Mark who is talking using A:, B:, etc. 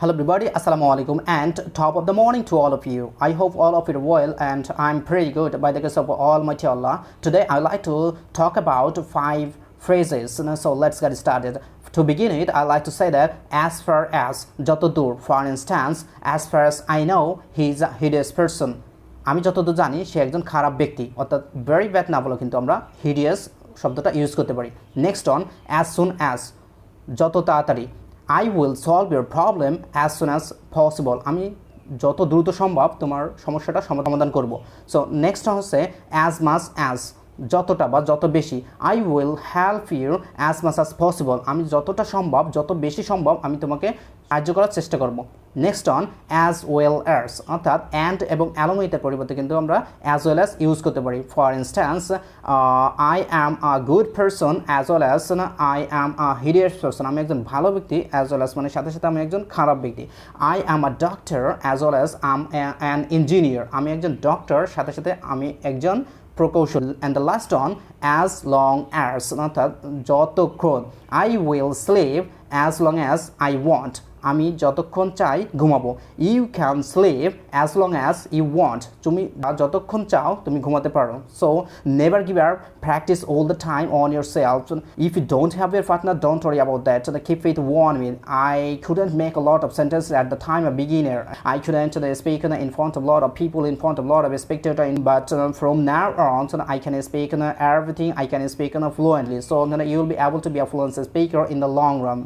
A: Hello everybody, Assalamu alaikum and top of the morning to all of you. I hope all of you are well and I'm pretty good by the grace of Almighty Allah. Today I'd like to talk about 5 phrases. So let's get started. To begin it, I'd like to say that as far as যতদূর, for instance, as far as I know, he is a hideous person. আমি যতদূর জানি সে একজন খারাপ ব্যক্তি, অর্থাৎ very bad না বলে কিন্তু আমরা hideous শব্দটা ইউজ করতে পারি। Next on, as soon as, যত তাড়াতাড়ি। I will solve your problem as soon as possible. আমি যত দ্রুত সম্ভব তোমার সমস্যাটা সমাধান করব। সো নেক্সট হচ্ছে as much as, যতটা বা যত বেশি। I will help you as much as possible. আমি যতটা সম্ভব, যত বেশি সম্ভব আমি তোমাকে সাহায্য করার চেষ্টা করব। Next on as well as, অর্থাৎ and এবং along with এর পরিবর্তে কিন্তু আমরা as well as ইউজ করতে পারি। For instance I am a good person as well as I am a hideous person. আমি একজন ভালো ব্যক্তি as well as মানে সাথে সাথে আমি একজন খারাপ ব্যক্তি। I am a doctor as well as I'm an engineer. আমি একজন ডক্টর, সাথে সাথে আমি একজন প্রকৌশল। And the last on as long as, অর্থাৎ যতক্ষণ। I will sleep as long as I want. আমি যতক্ষণ চাই ঘুমাবো। You can sleep as long as you want. তুমি যতক্ষণ চাও তুমি ঘুমাতে পারো। So never give up, practice all the time on your self. If you don't have your partner, don't worry about that. Keep it one with I couldn't make a lot of sentences at the time a beginner. I couldn't speak in front of a lot of people, in front of a lot of spectators, but from now on I can speak everything. I can speak fluently, so you will be able to be a fluent speaker in the long run.